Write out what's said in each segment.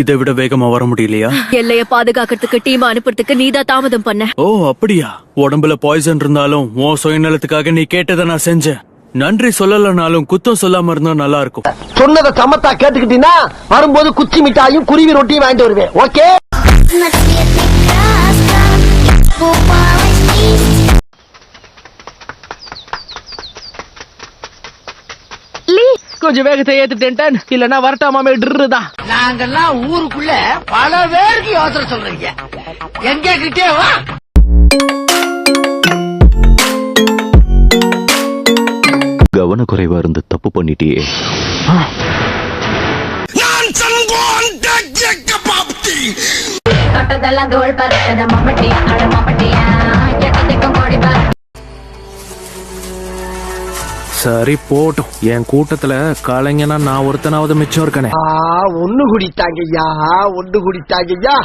இதை விட வேகமா வர முடியலையா? எல்லைய பாதுகாக்கிறதுக்கு டீம் அனுப்புறதுக்கு நீதான் தாமதம் பண்ண. ஓ அப்படியா? உடம்புல பாய்சன் இருந்தாலும் உன் சுயநலத்துக்காக நீ கேட்டதை நான் செஞ்சேன். நன்றி சொல்லலனாலும் குத்தம் சொல்லாம இருந்தா நல்லா இருக்கும். சொன்னதை சமத்தா கேட்டுக்கிட்டீங்கன்னா வரும்போது குச்சி மிட்டாயும் குருவி ரொட்டியும் வாங்கிட்டு வருவேன். ஓகே. கொஞ்சம் வேகத்தை ஏத்துட்டேன், இல்லன்னா வரட்டாமே ட்ருதான். நாங்கெல்லாம் ஊருக்குள்ள பல பேருக்கு யோசனை சொல்றீங்க. எங்க கிட்டே வா. கவனக்குறைவா இருந்து தப்பு பண்ணிட்டியே. சரி போட்டும், என் கூட்டத்துல கலைஞனா நான் ஒருத்தனாவது மிச்சம் இருக்கனே. ஒண்ணு குடித்தாங்கய்யா, ஒண்ணு குடித்தாங்கய்யா.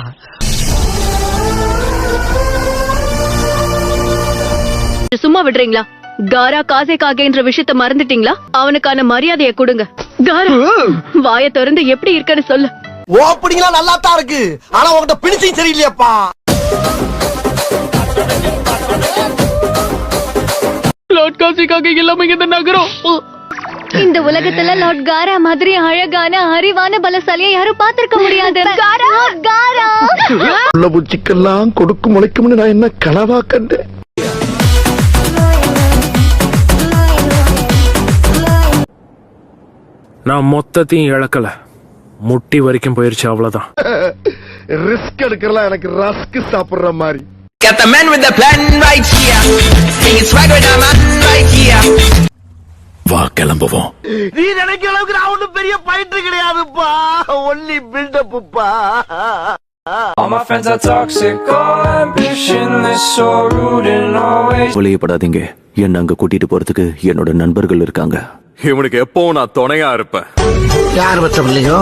சும்மா விடுறீங்களா? காரா காசே காகேன்ற விஷயத்த மறந்துட்டீங்களா? அவனுக்கான மரியாதையை கொடுங்க. காரா வாய திறந்து எப்படி இருக்குன்னு சொல்லு. ஓப்பனிங்களா நல்லா தான் இருக்கு, ஆனா உங்ககிட்ட பிடிச்சும் சரியில்லையாப்பா. லார்ட் காசிக்காக எல்லாமே இந்த நகரம். இந்த உலகத்துல லார்ட் காரா மாதிரி அழகான அறிவான பலசாலியை யாரும் பார்த்திருக்க முடியாது. காரா காரா உள்ள பூச்சிக்கெல்லாம் கொடுக்கும் முளைக்கும்னு நான் என்ன கனவா கண்டேன். நான் மொத்தத்தையும் இழக்கல, முட்டி வரைக்கும் போயிருச்சு, அவ்வளவுதான். ரிஸ்க் எடுக்கலாம் எனக்கு ரஸ்க் சாப்பிடுற மாதிரி. Got the man with the plan right here. Singing swag with the man right here. வா கிளம்புவோம். நீ நினைக்கிற அளவுக்கு நான் ஒண்ணும் பெரிய பயிற்று கிடையாதுப்பா. Only பில்டப்புப்பா. All my friends are toxic, all ambitionless, so rude and always. வெளியப்படாதீங்க, என்ன அங்க கூட்டிட்டு போறதுக்கு என்னோட நண்பர்கள் இருக்காங்க. இவனுக்கு எப்பவும் நான் துணையா இருப்பேன். யார் பச்சம் இல்லையோ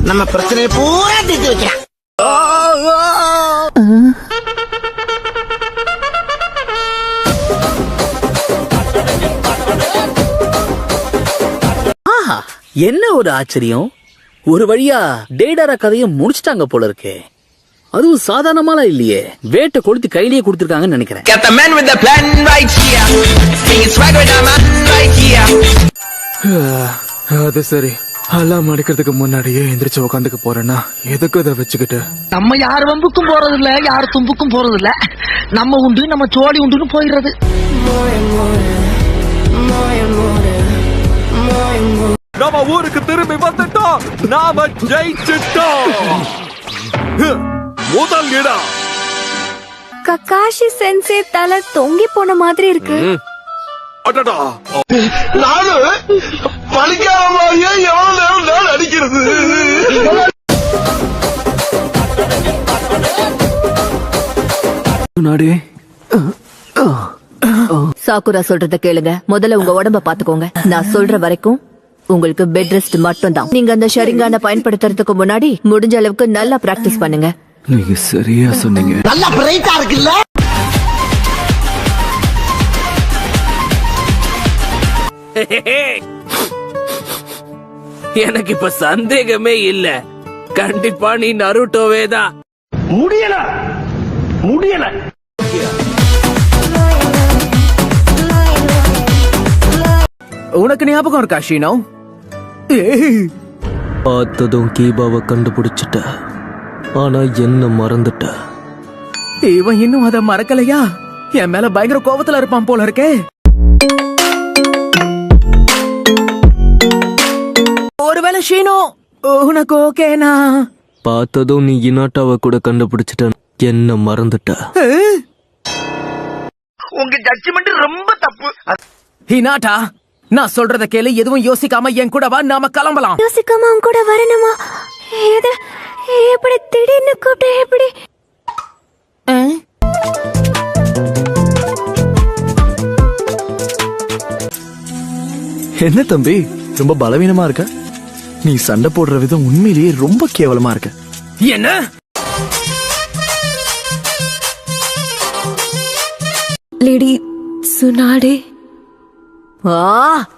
நம்ம பிரச்சனையை பூரா தீர்த்து வைக்கிறேன். என்ன ஒரு ஆச்சரியம், ஒரு வழியா டேடாரா கதையை முடிச்சிட்டாங்க போல இருக்கே. அதுவும் சாதாரணமாலாம் இல்லையே, வேட்டை கொளுத்தி கையிலேயே கொடுத்திருக்காங்கன்னு நினைக்கிறேன். Got the man with the plan right here. Singing swag with the man right here. அது சரி, அலாம் அடிக்கிறதுக்கு முன்னாடியே எந்திரிச்சு உட்காந்துக்க போறேன்னா எதுக்கு அதை வச்சுக்கிட்டு? நம்ம யார் வம்புக்கும் போறது இல்ல, யார் தும்புக்கும் போறது இல்ல. நம்ம உண்டு, நம்ம சோழி உண்டுன்னு போயிடுறது. நம்ம ஊருக்கு திரும்பி வந்துட்டோம், நாம ஜெயிச்சிட்டோம். முதல் இடம். ககாஷி சென்சே தலை தொங்கி போன மாதிரி இருக்கு. அடடா, நானு பழிக்காமயே எவ்வளவு நேரம் நான் அடிக்கிறது. சாக்குரா சொல்றத கேளுங்க. முதல்ல உங்க உடம்ப பாத்துக்கோங்க. நான் சொல்ற வரைக்கும் உங்களுக்கு பெட் ரெஸ்ட் மட்டும் தான். நீங்க அந்த ஷரிங்கான பயன்படுத்துறதுக்கு முன்னாடி முடிஞ்ச அளவுக்கு நல்லா பிராக்டிஸ் பண்ணுங்க. நீங்க சரியா சொன்னீங்க. நல்லா பிரைட்டா இருக்குல்ல. எனக்கு இப்ப சந்தேகமே இல்ல, கண்டிப்பா நீ நருட்டோவே தான். முடியல முடியல. உனக்கு ஞாபகம் இருக்கா ஷீனோ? பார்த்ததும் கீபாவை கண்டுபிடிச்சிட்ட, ஆனா என்ன மறந்துட்ட. இவன் இன்னும் அத மறக்கலையா? என் மேல பயங்கர கோபத்துல இருப்பான் போல இருக்கே. ஒருவேளை ஷீனோ உனக்கு ஓகேனா? பார்த்ததும் நீ இனாட்டாவை கூட கண்டுபிடிச்சிட்ட, என்ன மறந்துட்ட. உங்க ஜட்ஜ்மெண்ட் ரொம்ப தப்பு. ஹினாட்டா, நான் சொல்றத கேளு, எதுவும் யோசிக்காம என் கூட வா, நாம கிளம்பலாம். யோசிக்காம அவங்க கூட வரணுமா? எப்படி திடீர்னு கூப்பிட்ட? எப்படி? என்ன தம்பி, ரொம்ப பலவீனமா இருக்க? நீ சண்டை போடுற விதம் உண்மையிலேயே ரொம்ப கேவலமா இருக்க. என்ன? லேடி சுனாடே,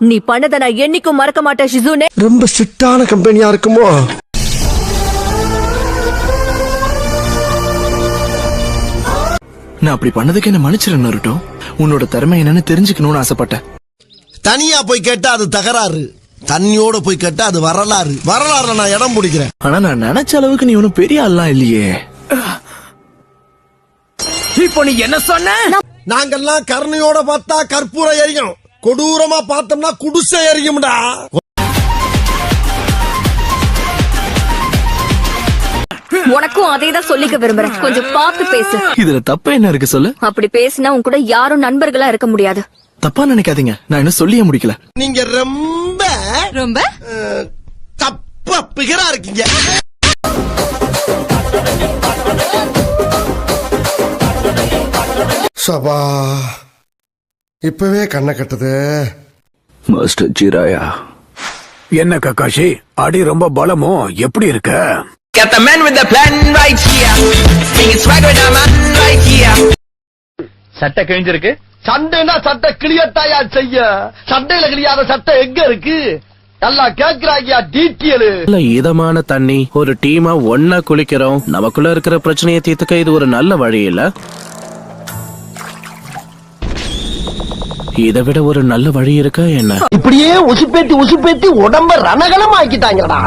நீ பண்ணத நான் என்னைக்கும் மறக்க மாட்டேன் ஷிசுனே. ரொம்ப ஸ்ட்ரிக்டான கம்பெனியா இருக்குமோ? நான் அப்படி பண்ணதுக்கு என்ன மன்னிச்சிரு நருட்டோ. உன்னோட திறமை என்னன்னு தெரிஞ்சுக்கணும்னு ஆசைப்பட்டேன். தனியா போய் கேட்டா அது தகராறு, தண்ணியோட போய் கேட்டா அது வரலாறு. வரலாறுல நான் இடம் பிடிக்கிறேன். ஆனா நான் நினைச்ச அளவுக்கு நீ ஒன்னும் பெரிய ஆள்லாம் இல்லையே. இப்போ நீ என்ன சொன்ன? நாங்கெல்லாம் கருணையோட பார்த்தா கற்பூரம் எரியும், கொடூரமா பார்த்தோம்னா குடிசை எரியும்டா. உனக்கும் அதேதான் சொல்லிக்க விரும்புறேன். கொஞ்சம் பார்த்து பேசு. இதுல தப்பா என்ன இருக்கு சொல்லு? அப்படி பேசினா உன் கூட யாரும் நண்பர்களா இருக்க முடியாது. தப்பா நினைக்காதீங்க, நான் இன்னும் சொல்லியே முடிக்கல. நீங்க ரொம்ப ரொம்ப தப்பா பிகரா இருக்கீங்க. சபா இப்பவே கண்ணை கட்டுது. மாஸ்டர் ஜீராயா, என்ன கக்காஷி, அடி ரொம்ப பலமோ? எப்படி இருக்க? Got the man with the plan right here. Singing swagger with the man right here. சட்டை கிழிஞ்சிருக்கு. சண்டைனா சட்டை கிளியத்தாயா செய்ய. சண்டையில கிளியாத சட்டை எங்க இருக்கு? நல்லா கேக்குறாங்க டீட்டெயில். நல்ல இதமான தண்ணி, ஒரு டீமா ஒன்னா குளிக்கிறோம். நமக்குள்ள இருக்கிற பிரச்சனையை தீர்த்துக்க இது ஒரு நல்ல வழி இல்ல? இதை விட ஒரு நல்ல வழி இருக்கா என்ன? இப்படியே உசுப்பேத்தி உடம்ப ரணகலம் ஆக்கிட்டாங்கடா.